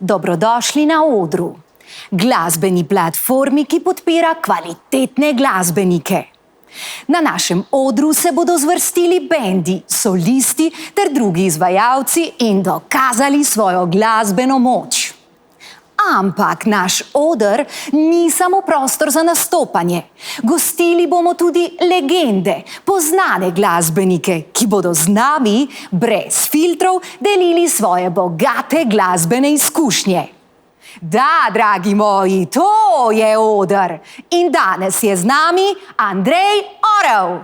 Dobrodošli na odru, glasbeni platformi, ki podpira kvalitetne glasbenike. Na našem odru se bodo zvrstili bendi, solisti ter drugi izvajalci in dokazali svojo glasbeno moč. Ampak naš oder ni samo prostor za nastopanje. Gostili bomo tudi legende, poznane glasbenike, ki bodo z nami brez filtrov delili svoje bogate glasbene izkušnje. Da, dragi moji, to je oder. In danes je z nami Andrej Orel.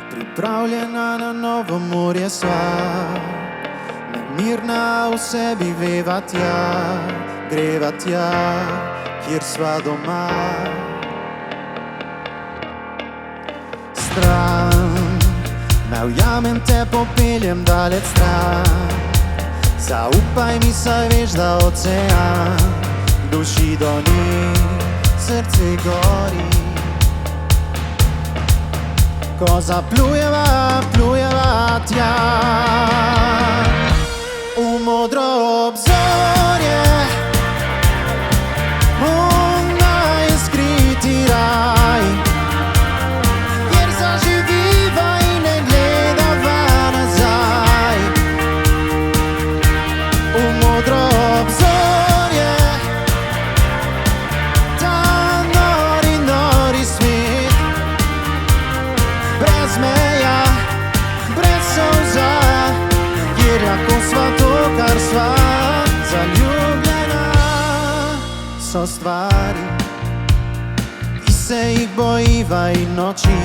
Pripravljena na novo morje sva, nemirna v sebi veva tja, greva tja, kjer sva doma. Stran, naj ujamem te, popeljem daleč stran. Zaupaj mi, saj veš, da ocean duši do njih, srce gori. Ko zaplujeva, plujeva tja v modro obzorje, v najskriti raj, kjer zaživiva in ne gledava nazaj. V modro obzorje, ta nori, nori svet, brez meja, brez solza, kjer lahko sva to, kar sva. Zaljubljena so stvari, ki se jih bojiva, in noči,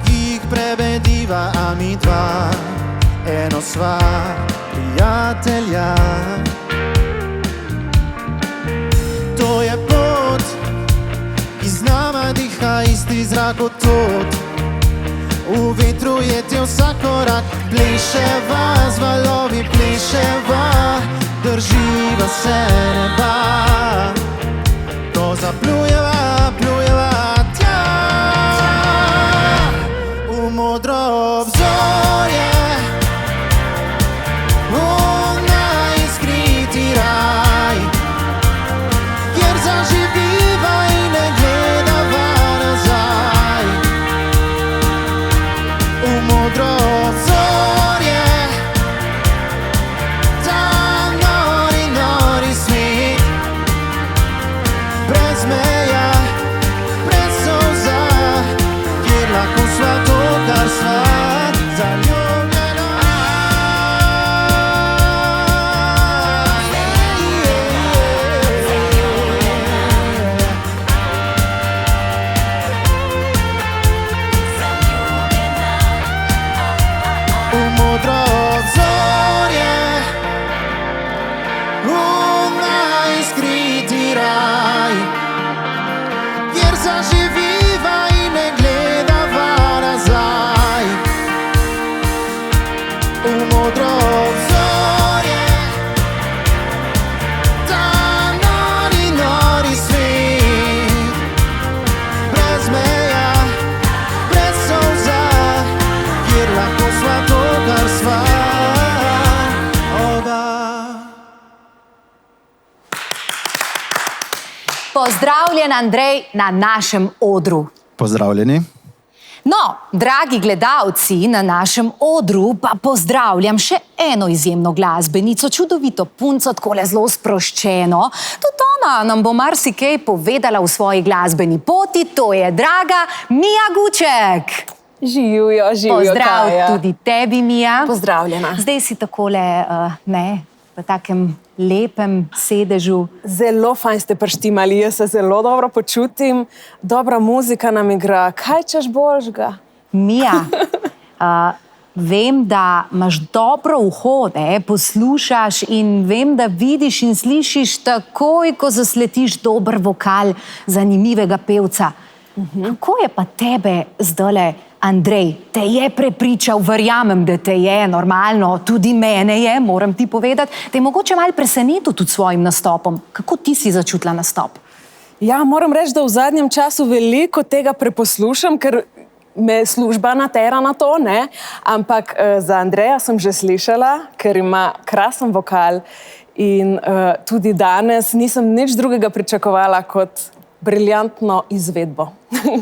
ki jih prebediva, a mi dva eno sva, prijatelja. To je pot, ki z nama diha isti zrak kot tod. V vetru je te vsak korak, pleševa z valovi, pleševa, drživa se neba. Ko zaplujeva, plujeva tja v modro obzorje, v najskriti raj, kjer zaživiva in ne gledava nazaj. V modro obzorje, ta nori, nori svet, brez meja, brez solza, kjer lahko sva to, kar sva. Zaljubljena. V modro obzorje, v najskriti raj, kjer zaživiva in ne gledava nazaj. V modro obzorje, ta nori, nori svet, brez meja, brez solza, kjer lahko sva to, kar sva. Oba. Pozdravljen, Andrej, na našem odru. Pozdravljeni. No, dragi gledalci, na našem odru pa pozdravljam še eno izjemno glasbenico, čudovito punco, takole zelo sproščeno. Tudi ona nam bo marsikaj povedala v svoji glasbeni poti, to je draga Mija Guček. Živjo, Pozdrav Kaja. tudi tebi, Mija. Pozdravljena. Zdaj si takole, v takem lepem sedežu. Zelo fajn ste prištimali, jaz se zelo dobro počutim, dobra muzika nam igra. Kaj češ božga? Mija, vem, da imaš dobro uho, poslušaš in vem, da vidiš in slišiš takoj, ko zasletiš dober vokal zanimivega pevca. Kako je pa tebe zdajle, Andrej, te je prepričal, verjamem, da te je, normalno, tudi mene je, moram ti povedati, te je mogoče malo presenetil tudi svojim nastopom. Kako ti si začutila nastop? Ja, moram reči, da v zadnjem času veliko tega preposlušam, ker me služba natera na to, ne? Ampak za Andreja sem že slišala, ker ima krasen vokal in tudi danes nisem nič drugega pričakovala kot briljantno izvedbo.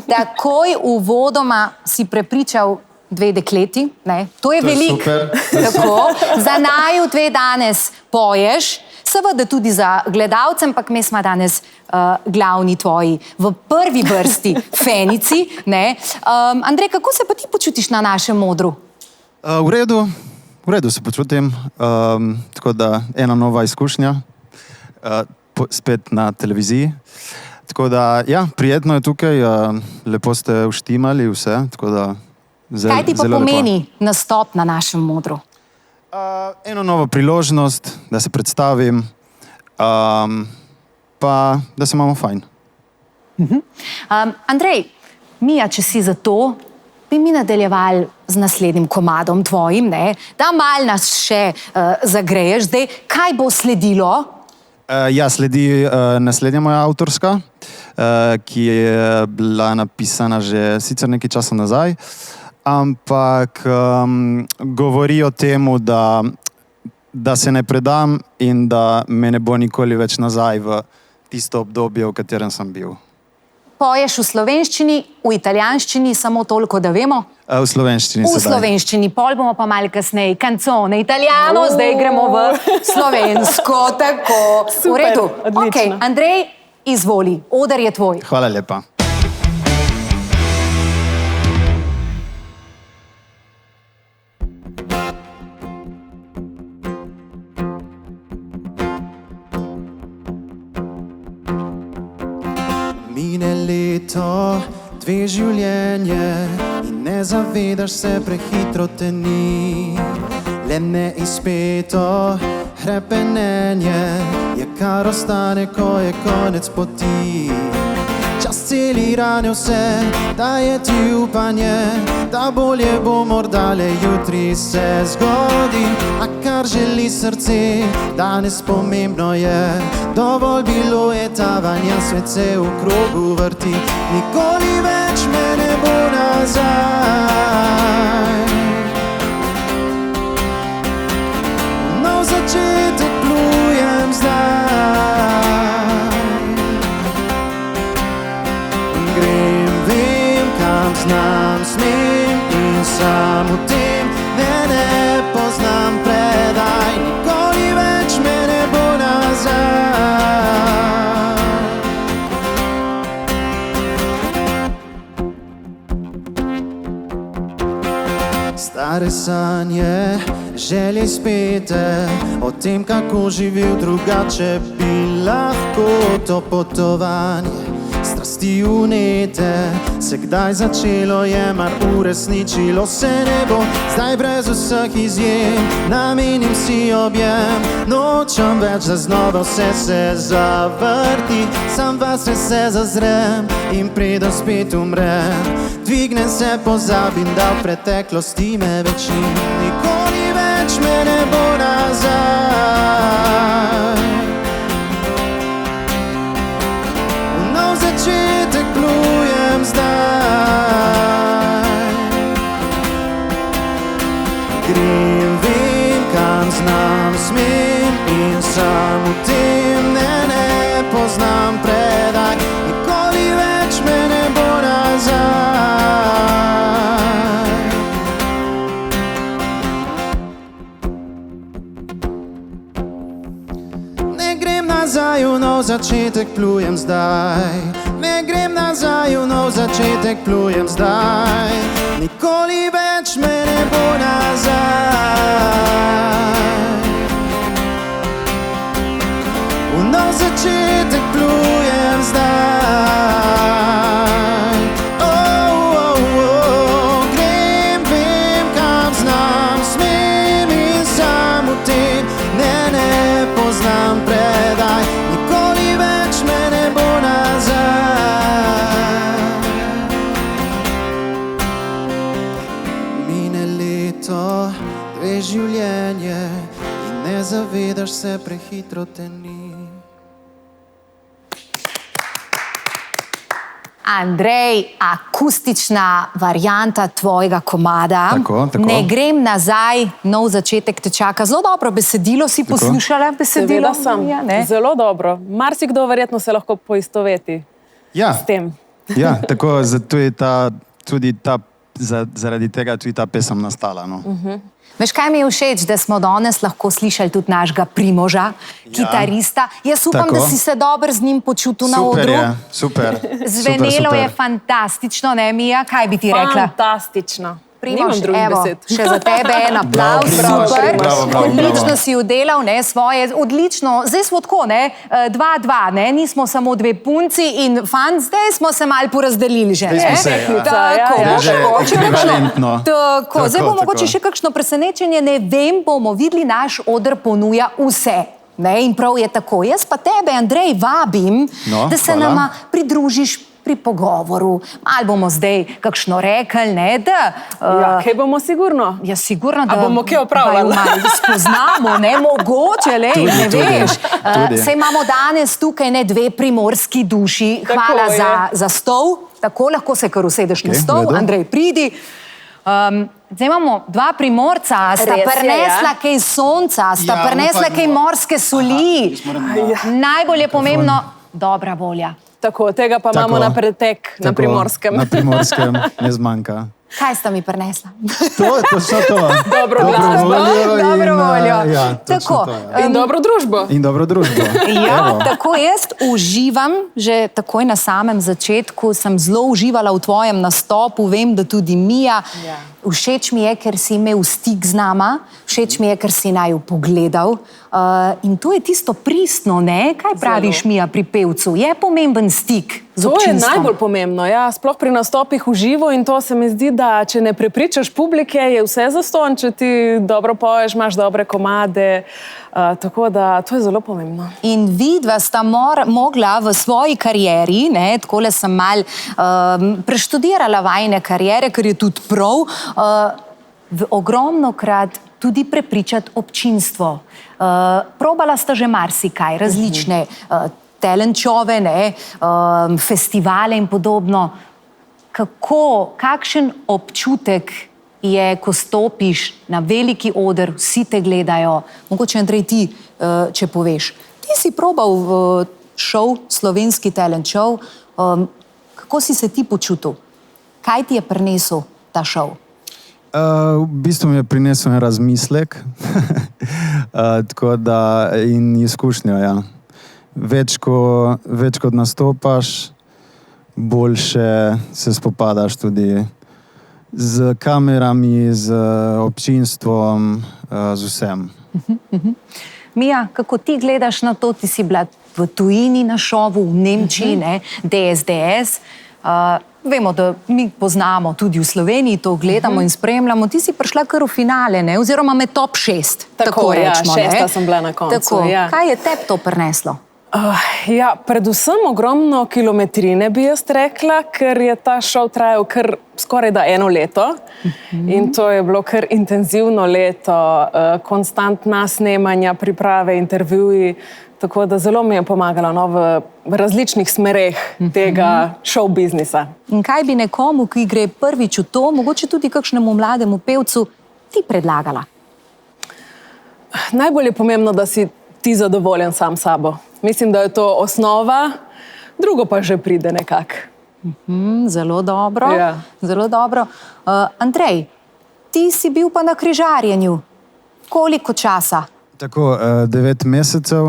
Takoj uvodoma si prepričal 2 dekleti, ne? To je veliko. super. Tako, za naju 2 danes poješ, seveda tudi za gledalcem, ampak mi smo danes glavni tvoji v prvi vrsti fenici, ne? Andrej, kako se pa ti počutiš na našem odru? V redu se počutim, tako da ena nova izkušnja, spet na televiziji. Tako da, ja, prijetno je tukaj, lepo ste vštimali vse, tako da Kaj ti pa pomeni nastop na našem odru? Eno novo priložnost, da se predstavim, pa da se imamo fajn. Andrej, Mija, če si za to, bi mi nadaljevali z naslednjim komadom tvojim, ne? Da mal nas še zagreješ. Zdaj, kaj bo sledilo? Ja, sledi naslednja moja avtorska, ki je bila napisana že sicer nekaj časa nazaj, ampak govori o tem, da se ne predam in da me ne bo nikoli več nazaj v tisto obdobje, v katerem sem bil. Poješ v slovenščini, v italijanščini, samo toliko, da vemo? V slovenščini V sedaj. slovenščini, pol bomo pa malo kasneje canzone italijano, zdaj gremo v slovensko, tako. Super, V redu. odlično. Okej, Andrej, izvoli, oder je tvoj. Hvala lepa. Mine leto, 2 življenje in ne zavedaš se, prehitro te ni. Le neizpeto hrepenenje je, kar ostane, ko je konec poti. Čas celi rane vse, daje ti upanje, da bolje bo morda le jutri se zgodi. A kar želi srce, danes pomembno je, dovolj bilo je tavanja, svet se v krogu vrti, nikoli več me ne bo nazaj. Nov začetek plujem zdaj. Grem, vem, kam znam, smem in sam v tem ne poznam predaj, nikoli več me ne bo nazaj. Stare sanje, želje spete, o tem, kako živel drugače, bi lahko to potovanje. Strasti unete, se kdaj začelo je, mar uresničilo se ne bo. Zdaj brez vseh izjem, namenim si objem, nočem več, da znova vse se zavrti. Sam vase se zazrem in preden spet umrem, dvignem se, pozabim, da v preteklosti me več ni, nikoli več me ne bo nazaj. Začetek plujem zdaj. Grem, vem, kam znam, smem in sam v tem ne poznam predaj, nikoli več me ne bo nazaj. Ne grem nazaj v nov začetek, plujem zdaj. Ne grem nazaj v nov začetek, plujem zdaj. Nikoli več me ne bo nazaj. V nov začetek plujem zdaj. Grem, vem, kam znam, smem in sam v tem ne poznam predaj, nikoli več me ne bo nazaj. Življenje in ne zavedaš se, prehitro te ni. Andrej, akustična varianta tvojega komada. Tako. Ne grem nazaj, nov začetek te čaka. Zelo dobro besedilo si poslušala. Besedilo? Seveda sem. Ja, ne? Zelo dobro. Marsikdo verjetno se lahko poistoveti Ja, s tem. ja, tako zato je zaradi tega tudi ta pesem nastala. No. Veš, kaj mi je všeč, da smo danes lahko slišali tudi našega Primoža, kitarista. Jaz upam, Tako. da si se dobro z njim počutil na Super odru. je, super. Zvenelo super. je fantastično, ne, Mija? Kaj bi ti rekla? Fantastično. Primož, Nimam drugih evo, besed. še za tebe en aplavz, Bravo, super. bravo, bravo, Odlično bravo. si oddelal, ne, svoje, odlično. Zdaj smo tako, ne, 2-2, ne, nismo samo dve punci in fant, zdaj smo se malo porazdelili že, ne. Zdaj smo se, ja. Tako, Ja, ja. mogoče kakšno- ekvivalentno. Tako, zdaj bo Tako, mogoče tako. še kakšno presenečenje, ne vem, bomo videli, naš oder ponuja vse. Ne, in prav je tako. Jaz pa tebe, Andrej, vabim, No, da se hvala. nama pridružiš pri pogovoru. Malo bomo zdaj kakšno rekli, ne, da... Ja, kaj bomo sigurno? Ja, sigurno, da A bomo kaj opravljali? vaju malo spoznamo, ne, mogoče, lej, Tudi, ne tudi, veš. tudi. Saj imamo danes tukaj ne dve primorski duši. Tako Hvala je. za stol. Tako lahko se kar usedeš na Okej, stol. v redu. Andrej, pridi. Zdaj imamo dva primorca, sta Res je, prinesla ja. kaj sonca, sta Ja, prinesla upajmo. kaj morske soli. Najbolj je pomembno dobra volja. Tako, tega pa Tako. imamo na pretek na Tako, Primorskem. Na Primorskem ne zmanjka. Kaj sta mi prinesla? To so to. Dobro glasbo, voljo in, Dobro voljo. Ja, točno Tako, to, ja. In dobro družbo. In dobro družbo. Ja, Evo. tako jaz uživam, že takoj na samem začetku sem zelo uživala v tvojem nastopu, vem, da tudi Mija. Ja. Všeč mi je, ker si imel stik z nama, všeč mi je, ker si naju pogledal. In to je tisto pristno, ne? Kaj praviš, Mija, pri pevcu? Je pomemben stik z To je občinstvom? najbolj pomembno, ja, sploh pri nastopih v živo in to se mi zdi, da če ne prepričaš publike, je vse zastonj, če ti dobro poješ, imaš dobre komade, tako da to je zelo pomembno. In vidva sta mogla v svoji karieri, ne, takole sem mal preštudirala vajne kariere, ker je tudi prav, ogromno krat tudi prepričati občinstvo. Probala sta že marsikaj, različne talent shove, ne, festivale in podobno. Kakšen občutek je, ko stopiš na veliki oder, vsi te gledajo? Mogoče, Andrej, ti, če poveš. Ti si probal šov, slovenski talent show. Kako si se ti počutil? Kaj ti je prinesel ta šov? V bistvu mi je prinesel en razmislek tako da, in izkušnjo. Ja. Več kot nastopaš, boljše se spopadaš tudi z kamerami, z občinstvom, z vsem. Mija, kako ti gledaš na to? Ti si bila v tujini na šovu, v Nemčiji, ne, DSDS. Vemo, da mi poznamo tudi v Sloveniji, to gledamo in spremljamo. Ti si prišla kar v finale, ne? Oziroma med top 6. Tako, ja, rečemo, šesta ne? sem bila na koncu, Tako. ja. Kaj je tebi to prineslo? Ja, predvsem ogromno kilometrine bi jaz rekla, ker je ta šov trajal kar skoraj da 1 leto. In to je bilo kar intenzivno leto, konstantna snemanja, priprave, intervjuji. Tako da zelo mi je pomagalo, no, v različnih smereh tega show biznisa. In kaj bi nekomu, ki gre prvič v to, mogoče tudi kakšnemu mlademu pevcu, ti predlagala? Najbolj je pomembno, da si ti zadovoljen sam s sabo. Mislim, da je to osnova, drugo pa že pride nekako. Zelo dobro. Ja. Zelo dobro. Andrej, ti si bil pa na križarjenju. Koliko časa? Tako, 9 mesecev,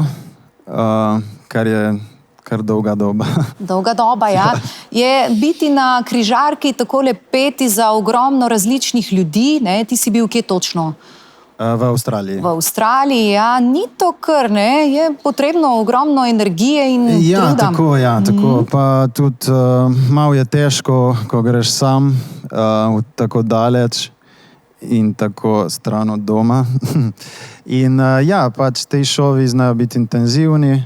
kar je kar dolga doba. Dolga doba, ja. Je biti na križarki takole peti za ogromno različnih ljudi, ne? Ti si bil kje točno? V Avstraliji. V Avstraliji, ja. Ni to kar, ne? Je potrebno ogromno energije in Ja, truda. tako, ja, tako. Pa tudi malo je težko, ko greš sam tako daleč in tako stran od doma. In ja, pač te šovi znajo biti intenzivni.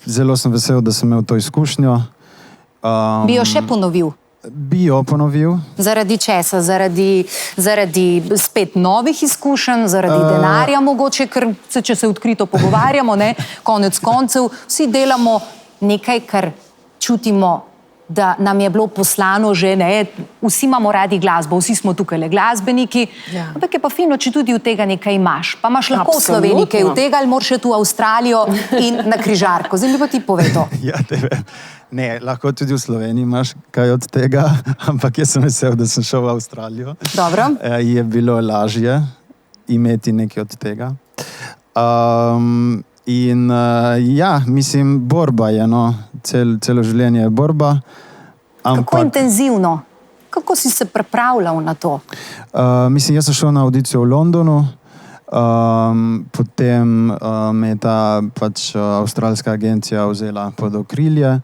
Zelo sem vesel, da sem imel to izkušnjo. Bi jo še ponovil? Bi jo ponovil. Zaradi česa? Zaradi spet novih izkušenj, zaradi denarja mogoče, ker če se odkrito pogovarjamo, ne, konec koncev, vsi delamo nekaj, kar čutimo, da nam je bilo poslano že, ne, vsi imamo radi glasbo, vsi smo tukaj le glasbeniki, ampak je pa fino, če tudi od tega nekaj imaš. Pa imaš lahko v Sloveniji kaj od tega ali moraš iti v Avstralijo in na križarko. Zdaj mi pa ti povej to. Ja, ne, lahko tudi v Sloveniji imaš kaj od tega, ampak jaz sem vesel, da sem šel v Avstralijo. Dobro. Je bilo lažje imeti nekaj od tega. Ja, mislim, borba je, no, celo življenje je borba. Kako intenzivno? Kako si se pripravljal na to? Mislim, jaz sem šel na audicijo v Londonu, potem me je ta avstralska agencija vzela pod okrilje.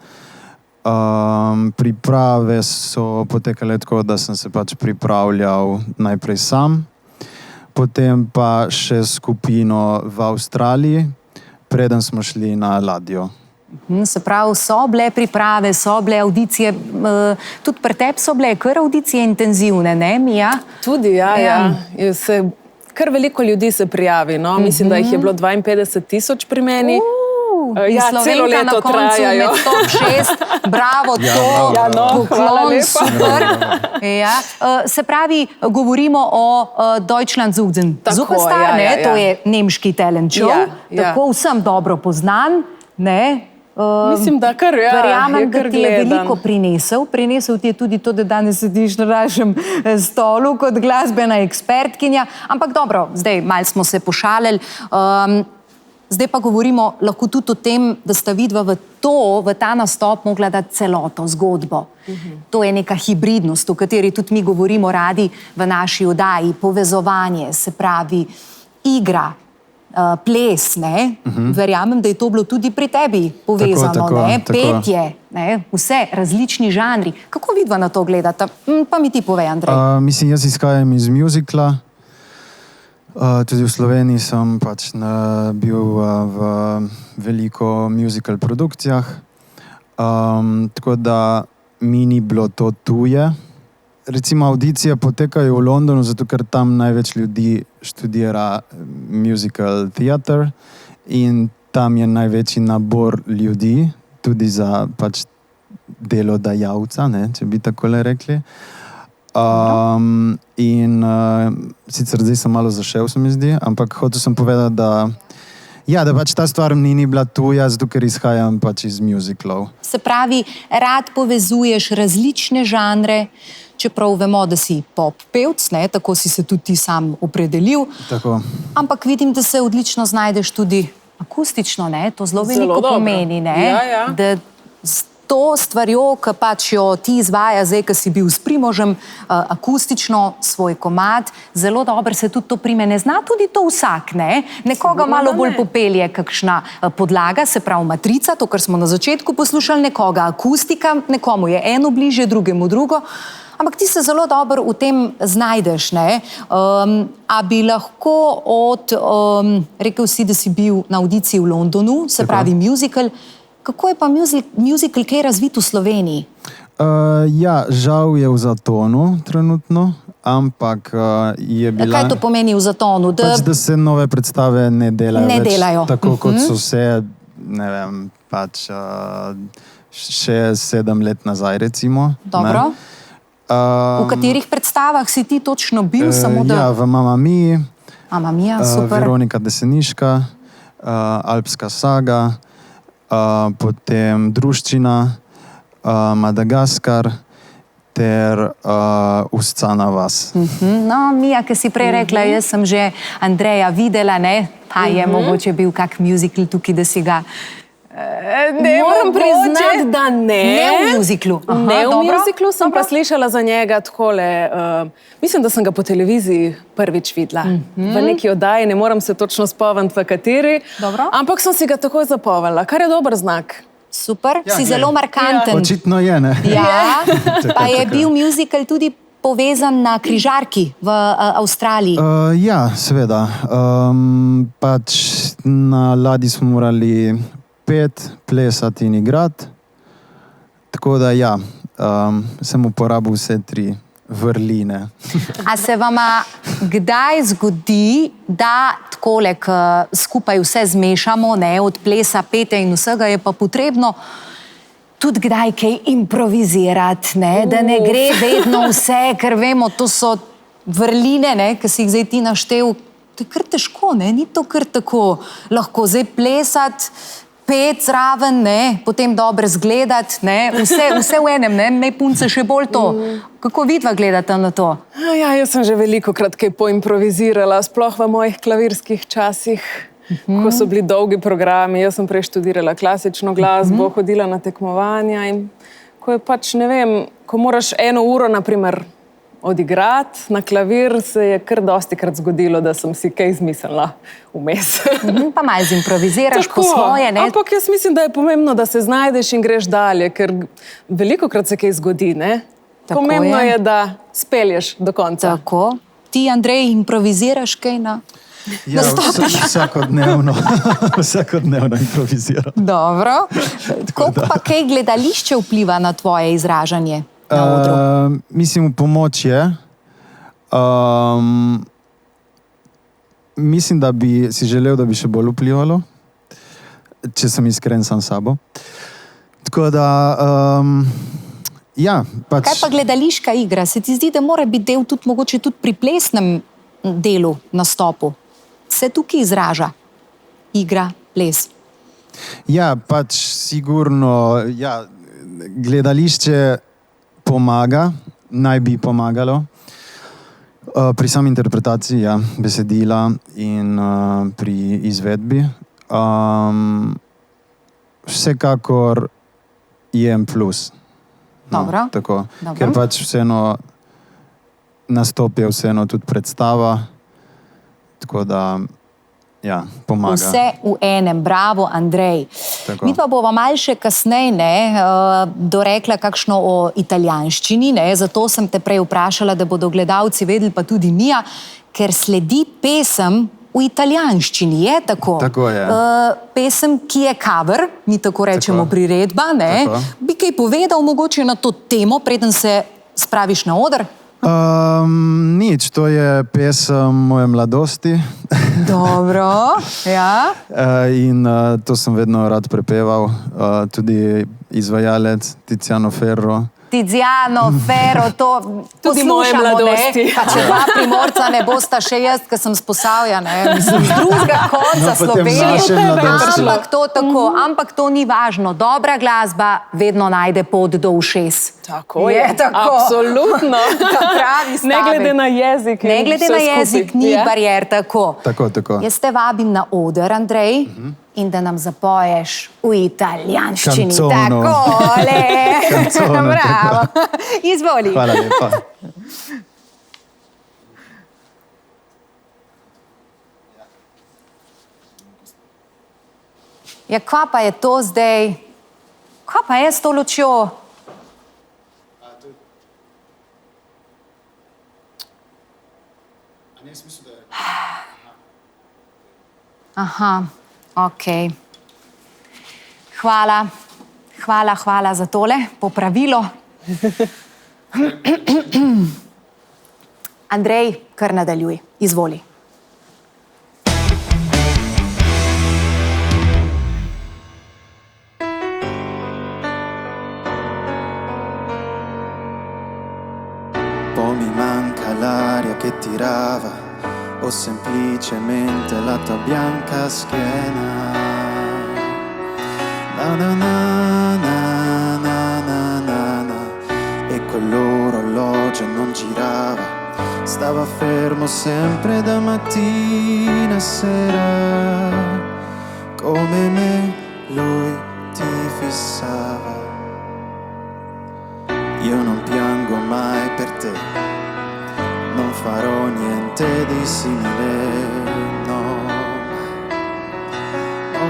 Priprave so potekale tako, da sem se pripravljal najprej sam, potem pa še skupino v Avstraliji, preden smo šli na ladjo. Se pravi, so bile priprave, so bile audicije, tudi pri tebi so bile kar audicije intenzivne, ne, Mija? Tudi, ja. Kar veliko ljudi se prijavi, no? Mislim, da jih je bilo 52,000 pri meni. Celo leto trajajo. Med top 6, bravo, to, poklon, super. Se pravi, govorimo o Deutschland-Suchen. Superstar, ne, to je nemški talent show, tako vsem dobro poznan, ne. Mislim, da kar, verjamem, da ti je veliko prinesel. Prinesel ti je tudi to, da danes sediš na našem stolu kot glasbena ekspertkinja. Ampak dobro, zdaj malo smo se pošalili. Zdaj pa govorimo lahko tudi o tem, da sta vidva v ta nastop mogla dati celoto, zgodbo. To je neka hibridnost, o kateri tudi mi govorimo radi v naši oddaji. Povezovanje, se pravi, igra, ples, ne? Verjamem, da je to bilo tudi pri tebi povezano, ne? Petje, ne? Vse, različni žanri. Kako vidva na to gledata? Pa mi ti povej, Andrej. Mislim, jaz izhajam iz muzikla. Tudi v Sloveniji sem bil v veliko musical produkcijah, tako da mi ni bilo to tuje. Recimo audicije potekajo v Londonu, zato ker tam največ ljudi študira musical theater in tam je največji nabor ljudi, tudi za delodajalca, ne, če bi takole rekli. Sicer zdaj sem malo zašel, se mi zdi, ampak hotel sem povedati, da ta stvar ni bila tuja, zato ker izhajam iz musicalov. Se pravi, rad povezuješ različne žanre, čeprav vemo, da si pop pevc, ne, tako si se tudi ti sam opredelil. Tako. Ampak vidim, da se odlično znajdeš tudi akustično, ne, to zelo veliko pomeni, ne, da to stvarjo, ki jo ti izvaja zdaj, ki si bil s Primožem, akustično svoj komad, zelo dobro se tudi to prime. Ne zna tudi to vsak, ne? Nekoga malo bolj popelje kakšna podlaga, se pravi matrica, to, kar smo na začetku poslušali, nekoga akustika, nekomu je eno bližje, drugemu drugo. Ampak ti se zelo dobro v tem znajdeš, ne? A bi lahko rekel si, da si bil na audiciji v Londonu, se pravi musical. Kako je pa musical kaj razvit v Sloveniji? Ja, žal je v zatonu trenutno, ampak je bila... Kaj to pomeni v zatonu? Da se nove predstave ne delajo več. Tako kot so se, ne vem, 6-7 let nazaj, recimo. Dobro. V katerih predstavah si ti točno bil? Ja, v Mamma Mii. Mamma Mia, super. Veronika Deseniška, Alpska saga, potem Druščina, Madagaskar ter Uscana vas. No, Mija, ki si prej rekla, jaz sem že Andreja videla, ne? Pa je mogoče bil kak musical tukaj, da si ga... Moram priznati, da ne. Ne v musiclu. Ne v musiclu, sem pa slišala za njega takole. Mislim, da sem ga po televiziji prvič videla. V neki oddaji, ne moram se točno spomniti, v kateri. Ampak sem si ga takoj zapomnila, kar je dober znak. Super, si zelo markanten. Očitno je, ne? Ja, pa je bil musical tudi povezan na križarki v Avstraliji. Ja, seveda. Na ladji smo morali plesati in igrati. Tako da ja, sem uporabil vse 3 vrline. A se vama kdaj zgodi, da takole, skupaj vse zmešamo, ne, od plesa, petja in vsega, je pa potrebno tudi kdaj kaj improvizirati, ne? Da ne gre vedno vse, ker vemo, to so vrline, ne? Ki si jih zdaj ti naštel. To je kar težko, ne? Ni to kar tako lahko zdaj plesati, pet zraven, ne? Potem dobro zgledati, ne? Vse v enem, ne? Ne punce še bolj to. Kako vidva gledata na to? Ja, jaz sem že velikokrat kaj poimprovizirala, sploh v mojih klavirskih časih, ko so bili dolgi programi. Jaz sem prej študirala klasično glasbo, hodila na tekmovanja in ko je pač, ne vem, ko moraš 1 uro, naprimer, odigrati na klavir, se je kar dostikrat zgodilo, da sem si kaj izmislila vmes. Pa malo zimproviziraš po svoje, ne? Ampak jaz mislim, da je pomembno, da se znajdeš in greš dalje, ker velikokrat se kaj zgodi, ne? Tako Pomembno je. je, da spelješ do konca. Tako. Ti, Andrej, improviziraš kaj na... Ja, vsakodnevno improviziram. Dobro. Koliko pa kaj gledališče vpliva na tvoje izražanje na odru? Mislim, v pomoč je. Mislim, da bi si želel, da bi še bolj vplivalo, če sem iskren sam s sabo. Tako da, ja, pač... Kaj pa gledališka igra? Se ti zdi, da mora biti del tudi mogoče tudi pri plesnem delu, nastopu? Se tukaj izraža igra, ples? Ja, pač sigurno, ja, gledališče pomaga, naj bi pomagalo. Pri sami interpretaciji, ja, besedila in pri izvedbi. Vsekakor je en plus. Dobro. Tako, Dobro. ker pač vseeno nastop je vseeno tudi predstava, tako da, ja, pomaga. Vse v enem, bravo, Andrej. Tako. Mi pa bova malo še kasneje, ne, dorekla kakšno o italijanščini, ne, zato sem te prej vprašala, da bodo gledalci vedeli, pa tudi Mija, ker sledi pesem v italijanščini, je tako? Tako je. Pesem, ki je cover, mi tako rečemo priredba, ne? Tako. Bi kaj povedal mogoče na to temo, preden se spraviš na oder? Nič, to je pesem moje mladosti. Dobro, ja. In to sem vedno rad prepeval, tudi izvajalec Tiziano Ferro. Tiziano, Ferro, to Tudi moje poslušamo, mladosti. ne? Pa če dva Primorca ne bosta še jaz, ker sem s Posavja, ne? Mislim, z drugega konca No, potem Slovenije. naše mladosti. Ampak to tako, ampak to ni važno. Dobra glasba vedno najde pot do ušes. Tako je. tako. Absolutno. Ta pravi stavek. Ne glede na jezik. in Ne glede vse na jezik, skupaj. ni Ja. barier, tako. Tako. Jaz te vabim na oder, Andrej, in da nam zapoješ v italijanščini. Canzono. Takole. Canzono, Bravo. Izvoli. Hvala lepa. Ja, kva pa je to zdaj? Kva pa je s to lučjo? Aha, ok. Hvala za tole popravilo. Andrej, kar nadaljuj. Izvoli. Po' mi manca l'aria che tirava o semplicemente la tua bianca schiena. Na na na na na na na na. E quell'orologio non girava, stava fermo sempre da mattina a sera. Come me lui ti fissava. Io non piango mai per te, non farò niente di simile, no.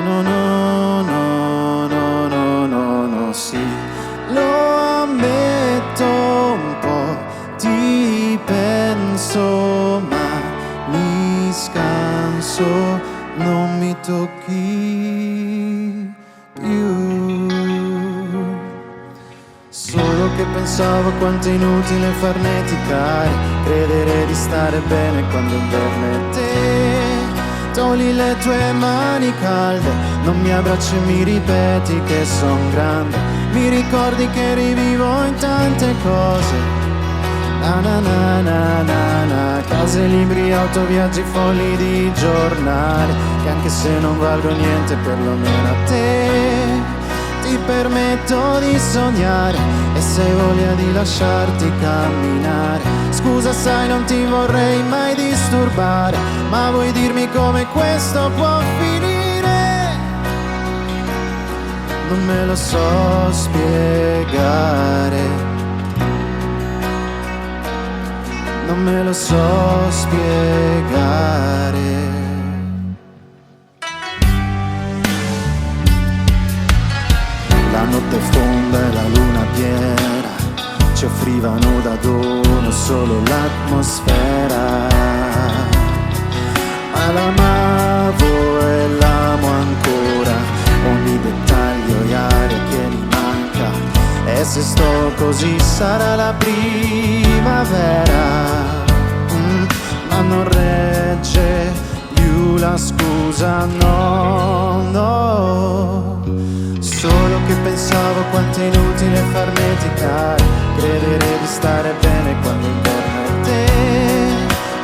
No, no, no, no, no, no, no, sì, lo ammetto un po', ti penso, ma mi scanso, non mi tocchi più. Solo che pensavo quanto è inutile farneticare, credere di stare bene quando inverno è te. Togli le tue mani calde, non mi abbracci e mi ripeti che son grande Mi ricordi che rivivo in tante cose. Na na na na na na. Case, libri, auto, viaggi, fogli di giornale, che anche se non valgo niente perlomeno a te ti permetto di sognare, e se hai voglia di lasciarti camminare. Scusa sai non ti vorrei mai disturbare, ma vuoi dirmi come questo può finire? Non me lo so spiegare, non me lo so spiegare. La notte fonda e la luna piena ci offrivano da dono solo l'atmosfera, ma l'amavo e l'amo ancora, ogni dettaglio e aria che mi manca, e se sto così sarà la primavera. Ma non regge più la scusa, no, no. Solo che pensavo quanto è inutile farneticare, credere di stare bene quando inverno è te.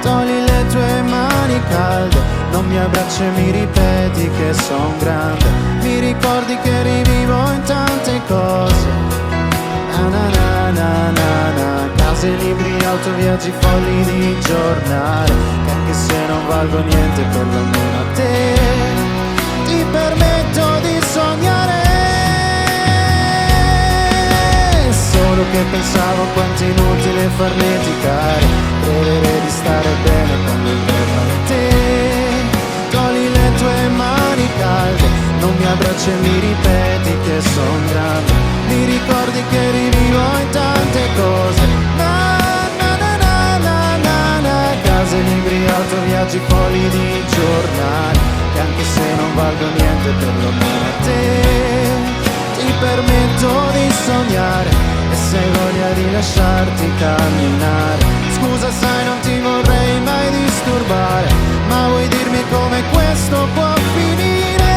Togli le tue mani calde, non mi abbracci e mi ripeti che son grande. Mi ricordi che rivivo in tante cose. Na na na na na na. Case, libri, auto, viaggi, fogli di giornale, che anche se non valgo niente perlomeno a te ti permetto di sognare. Solo che pensavo quanto è inutile farneticare, credere di stare bene quando inverno è te. Togli le tue mani calde, non mi abbracci e mi ripeti che son grande. Mi ricordi che rivivo in tante cose. Na na na na na na na. Case, libri, auto, viaggi, fogli di giornale, che anche se non valgo niente perlomeno a te ti permetto di sognare, e se hai voglia di lasciarti camminare. Scusa sai non ti vorrei mai disturbare, ma vuoi dirmi come questo può finire?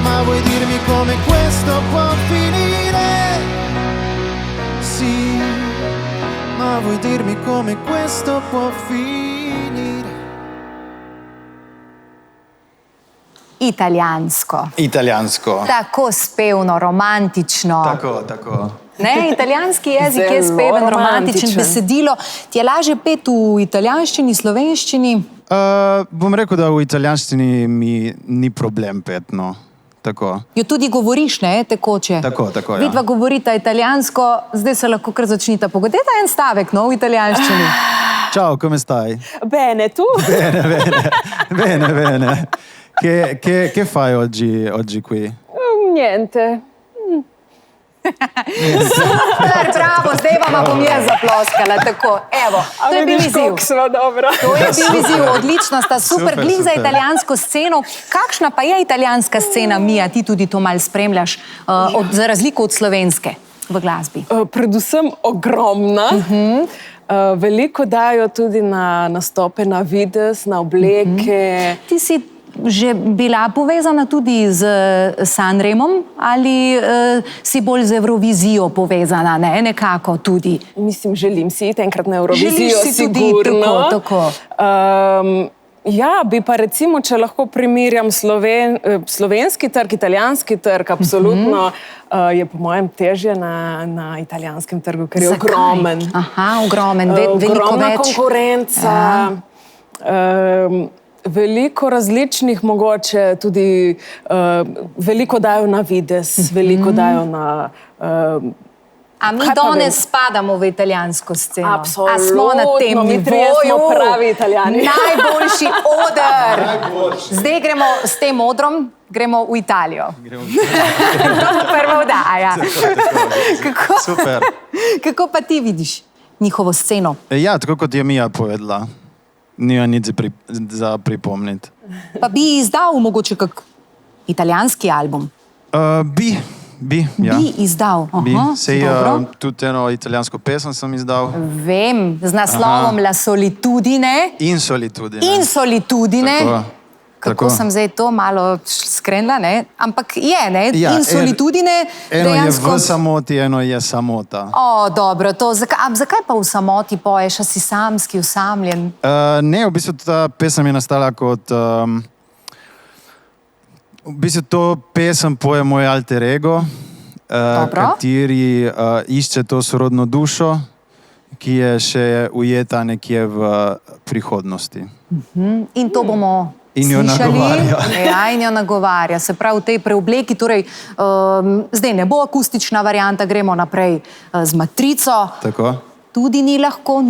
Ma vuoi dirmi come questo può finire? Sì, ma vuoi dirmi come questo può finire? Italijansko. Italijansko. Tako spevno, romantično. Tako. Ne, italijanski jezik je Zelo speven, romantičen, romantičen. besedilo. Ti je lažje peti v italijanščini, slovenščini? Bom rekel, da v italijanščini mi ni problem petno. Tako. Jo tudi govoriš, ne, tekoče? Tako, ja. Vidva govorita italijansko, zdaj se lahko kar začnita pogoditi. En stavek, no, v italijanščini. Ciao, come stai? Bene, tu? Bene. Che fai oggi qui? Niente. Super, bravo, zdaj vama bom jaz zaploskala. Tako, evo, to je bil izziv. Kako smo dobro. To je bil izziv, odlično sta, super, glih za super. italijansko sceno. Kakšna pa je italijanska scena, Mija, ti tudi to malo spremljaš, za razliko od slovenske v glasbi? Predvsem ogromna. Veliko dajo tudi na nastope, na videz, na obleke. Ti si že bila povezana tudi z Sanremom ali si bolj z Eurovizijo povezana, ne? Nekako tudi? Mislim, želim si iti enkrat na Eurovizijo, Želiš si tudi, sigurno. tako. Ja, bi pa recimo, če lahko primerjam slovenski trg, italijanski trg, absolutno je po mojem težje na italijanskem trgu, ker je Zakaj? ogromen. Aha, ogromen, veliko Ogromna več. konkurenca. Veliko različnih, mogoče tudi veliko dajo na videz, veliko dajo na... A mi Kaj pa danes vem? spadamo v italijansko sceno? Absolutno, A smo na tem mi nivoju? trije smo pravi Italijani. Najboljši oder. Zdaj gremo s tem odrom, gremo v Italijo. To bo prva oddaja. Super. Kako pa ti vidiš njihovo sceno? Ja, tako kot je Mija povedala. Nima nič za pripomniti. Pa bi izdal mogoče kak italijanski album? Bi, ja. Bi izdal. Aha, Sej dobro. tudi eno italijansko pesem sem izdal. Vem, z naslovom La solitudine. In solitudine. In solitudine. Tako. kako sem zdaj to malo skrenila, ne? Ampak je, ne? Ja, In solitudine eno dejansko... je v samoti, eno je samota. O, dobro, to, zakaj pa v samoti poješ, a si samski, usamljen? Ne, v bistvu ta pesem je nastala kot... v bistvu to pesem poje moj alter ego, kateri išče to sorodno dušo, ki je še ujeta nekje v prihodnosti. In to bomo In jo slišali. nagovarja. Ja, in jo nagovarja. Se pravi, v tej preobleki, torej zdaj ne bo akustična varianta, gremo naprej z matrico. Tako? Tudi ni lahko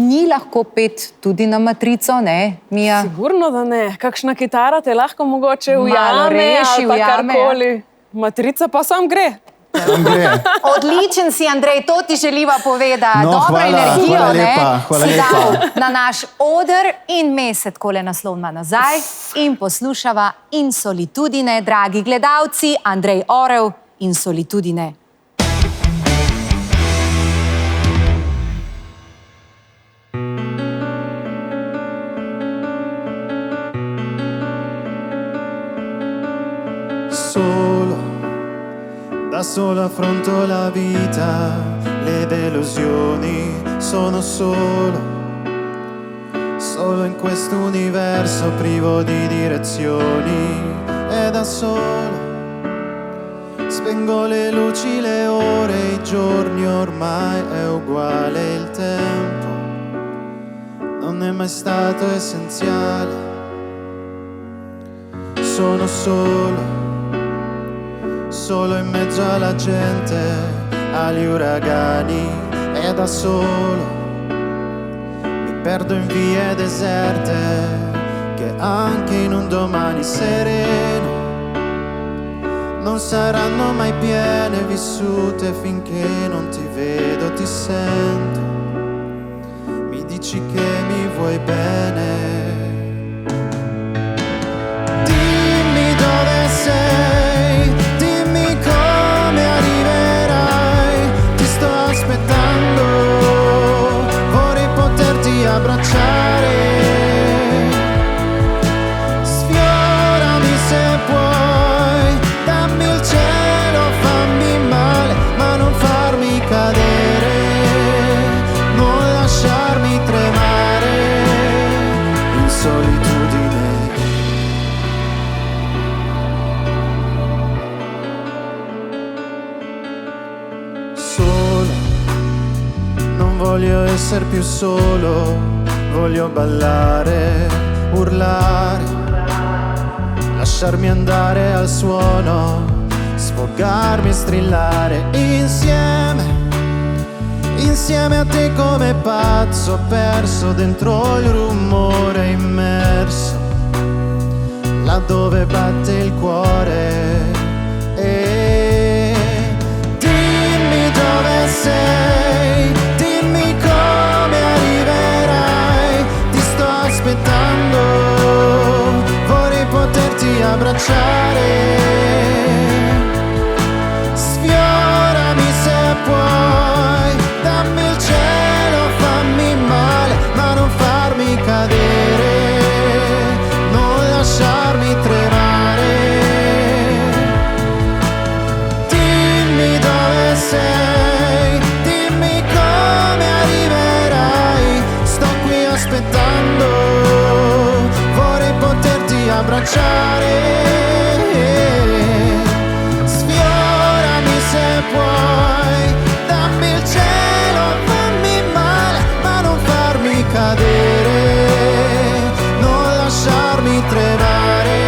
pet tudi na matrico, ne, Mija? Sigurno, da ne. Kakšna kitara te lahko mogoče Malo ujame reši, ali pa ujame, karkoli. Matrica pa sam gre. Tam gre. Odličen si, Andrej, to ti želiva povedati. No, Dobro hvala, energijo, hvala ne? lepa, hvala Si lepa. dal na naš oder in me se takole naslovna nazaj in poslušava In solitudine, dragi gledalci, Andrej Orel In solitudine. Solo, da solo affronto la vita, le delusioni, sono solo in questo universo privo di direzioni e da solo spengo le luci, le ore, i giorni, ormai è uguale il tempo, non è mai stato essenziale, sono solo in mezzo alla gente, agli uragani e da solo mi perdo in vie deserte che anche in un domani sereno non saranno mai piene, vissute finché non ti vedo, ti sento, mi dici che mi vuoi bene. Dimmi dove sei, dimmi come arriverai, ti sto aspettando, vorrei poterti abbracciare, sfiorami se puoi, dammi il cielo, fammi male, ma non farmi cadere, non lasciarmi tremare in solitudine. Solo, non voglio essere più solo, voglio ballare, urlare, lasciarmi andare al suono, sfogarmi e strillare insieme a te come pazzo, perso dentro il rumore, immerso laddove batte il cuore. E dimmi dove sei, dimmi come arriverai, ti sto aspettando, vorrei poterti abbracciare, sfiorami se puoi, dammi il cielo, fammi male, ma non farmi cadere, non lasciarmi tremare. Dimmi dove sei, dimmi come arriverai, sto qui aspettando, vorrei poterti abbracciare, sfiorami se puoi, dammi il cielo, fammi male, ma non farmi cadere, non lasciarmi tremare,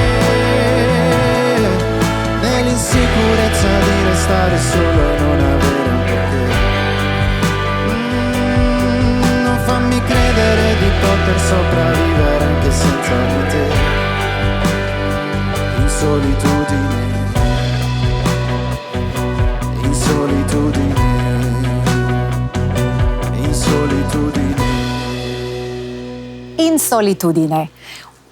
nell'insicurezza di restare solo e non avere un perché. Non fammi credere di poter sopravvivere anche senza di te, in solitudine, in solitudine, in solitudine. In solitudine.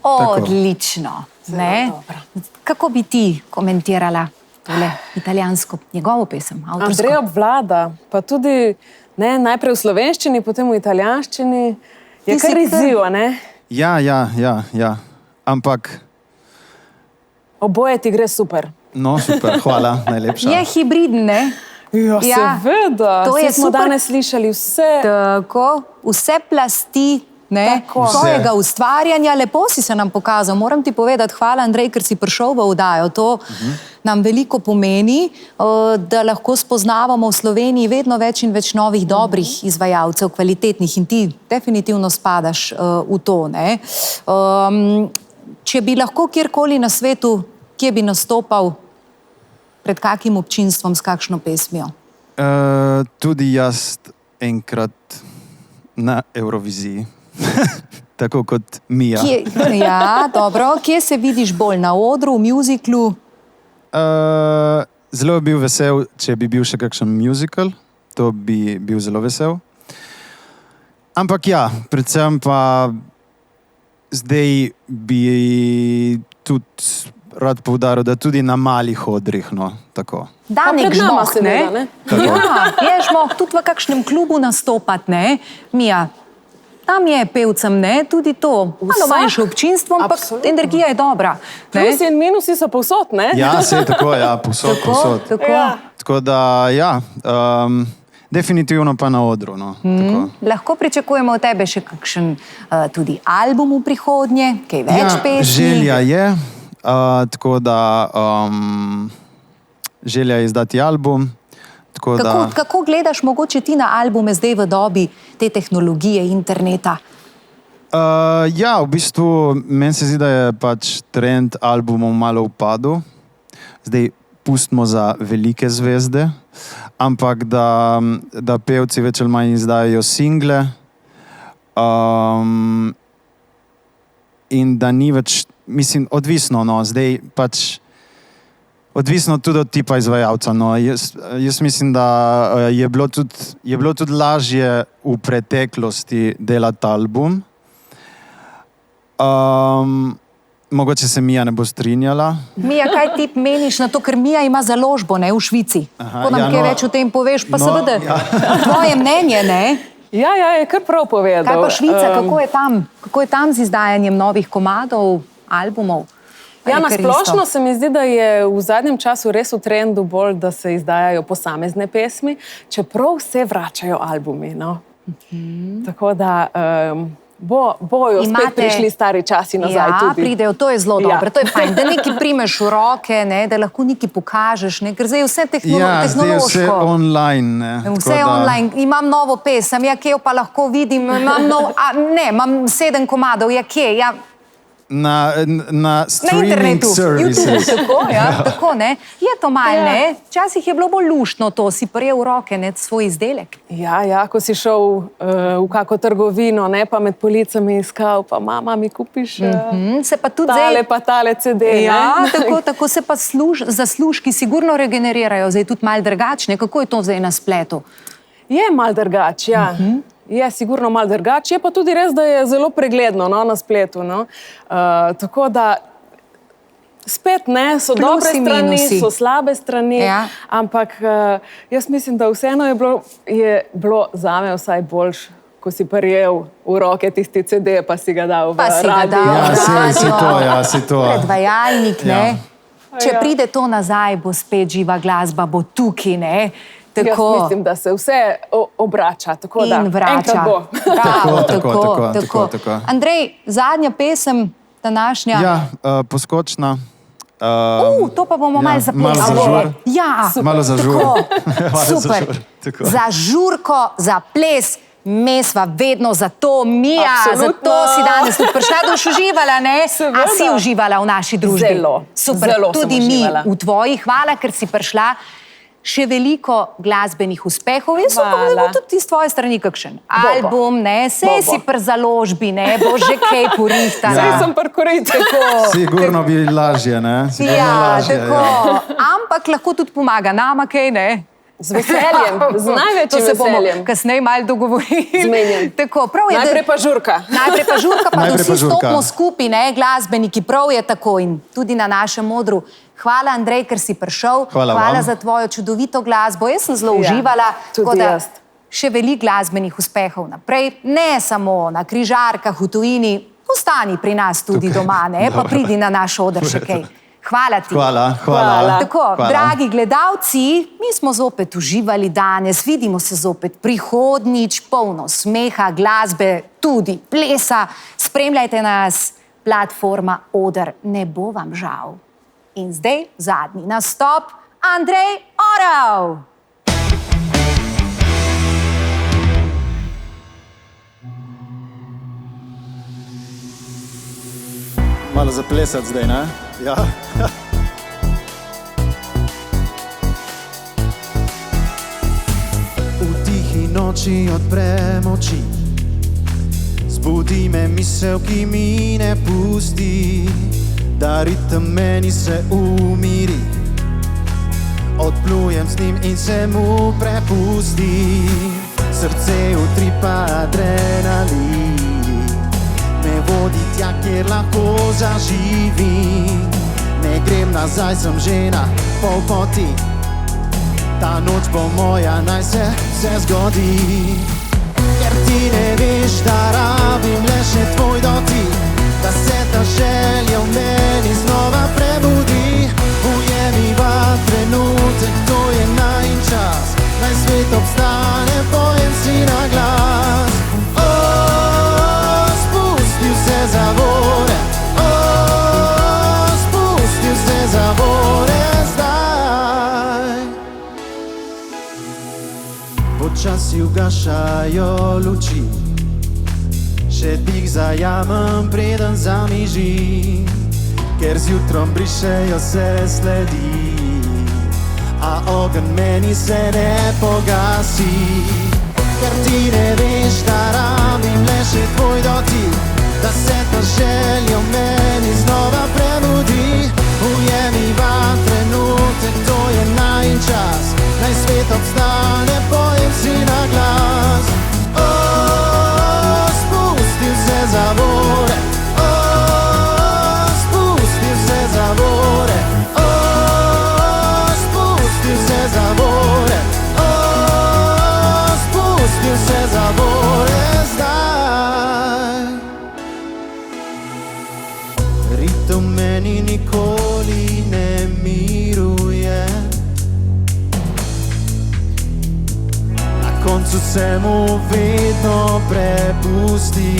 Odlično. Ne? dobro. Kako bi ti komentirala tole italijansko, njegovo pesem, avtorsko? Andrej obvlada, pa tudi ne, najprej v slovenščini, potem v italijanščini. Je Ti si kar kar- izziv, ne? Ja. Ampak Oboje ti gre super. No, super, hvala, najlepša. Je hibriden, ne? Ja, seveda. To Saj je smo super. danes slišali vse. Tako, vse plasti Tako. svojega ustvarjanja, lepo si se nam pokazal. Moram ti povedati, hvala Andrej, ker si prišel v oddajo. To nam veliko pomeni, da lahko spoznavamo v Sloveniji vedno več in več novih dobrih izvajalcev, kvalitetnih in ti definitivno spadaš v to. Ne? Če bi lahko kjerkoli na svetu, kje bi nastopal, pred kakim občinstvom, s kakšno pesmijo? Tudi jaz enkrat na Euroviziji, tako kot Mija. Ja, dobro. Kje se vidiš bolj? Na odru, v mjuziklu? Zelo bi bil vesel, če bi bil še kakšen musical, to bi bil zelo vesel. Ampak ja, predvsem pa zdaj bi tudi rad poudaril, da tudi na malih odrih, no, tako. Danek pred nama žmoh, seveda, ne? ne? Ja, je žmoh tudi v kakšnem klubu nastopati, ne? Mija, tam je pevcem, ne? Tudi to. Malo manjše občinstvo, ampak Absolutno. energija je dobra. Ne? Plusi in minusi so povsod, ne? Ja, se je tako, ja, posod, posod. Tako. Ja. Tako da, ja, definitivno pa na odru, no, tako. Lahko pričakujemo od tebe še kakšen tudi album v prihodnje, kaj več pesmi. Želja je, tako da želja je izdati album. Tako da, Kako gledaš mogoče ti na albume zdaj v dobi te tehnologije, interneta? ja, v bistvu meni se zdi, da je pač trend albumov malo upadel. Zdaj pustimo za velike zvezde, ampak da pevci več ali manj izdajajo single in da ni več, mislim, odvisno, no, zdaj pač odvisno tudi od tipa izvajalca. No. Jaz mislim, da je bilo tudi lažje v preteklosti delati album. Mogoče se Mija ne bo strinjala. Mija, kaj ti meniš na to, ker Mija ima založbo, ne, v Švici? Aha, Ko nam ja, kaj no, več o tem poveš, pa no, seveda ja. tvoje mnenje, ne? Ja, je kar prav povedal. Kaj pa Švica, kako je tam? Kako je tam z izdajanjem novih komadov, albumov? Ja, Ali na kar splošno isto? se mi zdi, da je v zadnjem času res v trendu bolj, da se izdajajo posamezne pesmi, čeprav se vračajo albumi. No? Tako da bojo spet prišli stari časi nazaj. Ja, tudi. pridejo, to je zelo Ja. dobro. To je fajn, da nekaj primeš v roke, ne, da lahko nekaj pokažeš, ne, ker zdaj je vse Ja, zdaj je vse tehnološko. online. Ne, Vse tako je da- online, imam novo pesem, ja, kje jo pa lahko vidim, imam 7 komadov, ja, kje, ja, Na na streaming internetu, services. YouTube, tako, ja, tako, ne. Je to malo, Ja. ne, včasih je bilo bolj luštno to, si prijel v roke, ne, svoj izdelek. Ja, ko si šel v kako trgovino, ne, pa med policami iskal, pa mama mi kupiš Se pa tudi tale zdaj... pa tale CD. Ja, ne? tako se pa zaslužki sigurno regenerirajo, zdaj tudi malo drugačne. Kako je to zdaj na spletu? Je mal drugače, ja. Je sigurno mal drugače, je pa tudi res, da je zelo pregledno, no, na spletu. No. Tako da spet ne, so Plusi, dobre strani, minusi. so slabe strani, Ja. ampak jaz mislim, da vseeno je bilo zame vsaj boljš, ko si prijel v roke tisti CD, pa si ga dal Pa v si ga radio. dal Ja, v si radio. to, ja, si to. Predvajalnik, ne. Ja. Če Ja. pride to nazaj, bo spet živa glasba, bo tukaj, ne. Jaz Tako. mislim, da se vse obrača. Tako da, In vrača. enkrat bo. Bravo, tako. Andrej, zadnja pesem današnja. Ja, poskočna. To pa bomo malo zaplesali. malo za žur. Ja, Malo za žur. tako. Malo za Super. žur, tako. Za žurko, za ples. Mi sva vedno za to, Mija, Absolutno. zato si danes tudi prišla, da boš uživala, ne? Seveda. A si uživala v naši družbi? Zelo, Super, zelo sem tudi mi uživala. v tvoji. Hvala, ker si prišla. Še veliko glasbenih uspehov. Jaz upam, da bo Hvala. tudi iz tvoje strani kakšen Bo. album, ne? Sej Bo. si pri založbi, ne? Bo že kaj porihtala. Saj sem parkorit. Sigurno bi lažje, ne? Sigurno Ja, lažje, tako. Ampak lahko tudi pomaga nama, kaj ne? Z veseljem, z največjim To se bomo veseljem. kasneje malo dogovorili. Zmenjen. Tako, prav je, Najprej pa žurka. Najprej pa žurka, pa da Najprej pa vsi žurka. stopimo skupaj, ne, glasbeniki, prav je tako in tudi na našem modru. Hvala, Andrej, ker si prišel. Hvala vam. za tvojo čudovito glasbo. Jaz sem zelo Ja, uživala. tudi tako da jaz. Še veliko glasbenih uspehov naprej, ne samo na križarkah v tujini, ostani pri nas tudi doma, ne, pa pridi na naš oder še kaj. Hvala ti. Hvala. Tako, Hvala. dragi gledalci, mi smo zopet uživali danes, vidimo se zopet prihodnjič, polno smeha, glasbe, tudi plesa. Spremljajte nas, platforma Oder, ne bo vam žal. In zdaj zadnji nastop, Andrej Orel. Malo zaplesati zdaj, ne? Ja. V tihi noči odprem oči, zbudi me misel, ki mi ne pusti, da ritem meni se umiri. Odplujem z njim in se mu prepustim, srce utripa adrenalin. Me vodi tja, kjer lahko zaživim. Ne grem nazaj, sem že na pol poti. Ta noč bo moja, naj se vse zgodi. Ker ti ne veš, da rabim le še tvoj dotik, da se ta želja v meni znova prebudi. Ujemiva trenutek, to je najin čas, naj svet obstane, pojem si na glas. Zavore, spustil se zavore zdaj. Počasi ugašajo luči, še dih zajamem, preden zamižim, ker z jutrom brišejo se sledi, a ogenj meni se ne pogasi. Ker ti ne veš, da rabim le še tvoj dotik, da se ta želja v meni znova prebudi. Ujemiva trenutek, to je najin čas, naj svet obstane, pojem si na glas. Spustil se zavore, spustil se zavore, spustil se zavore, spustil se zavore zdaj. Ritem meni nikoli ne miruje, na koncu se mu vedno prepusti.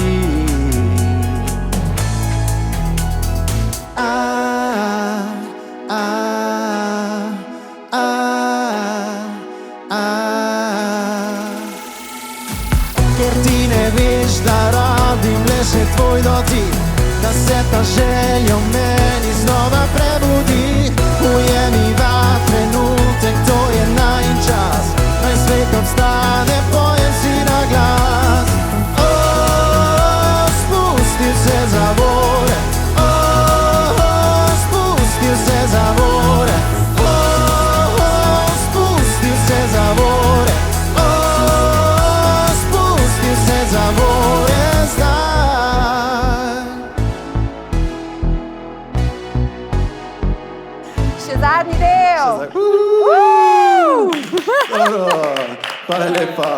Ker ti ne veš, da rabim le še tvoj dotik, da se ta želja v meni znova prebudi. Ujemiva trenutek, to je najin čas, naj svet obstane, pojem si na glas. Spustil se zavore, spustil se zavore, spustil se zavore, spustil se zavore zdaj. Še zadnji del. Hvala lepa.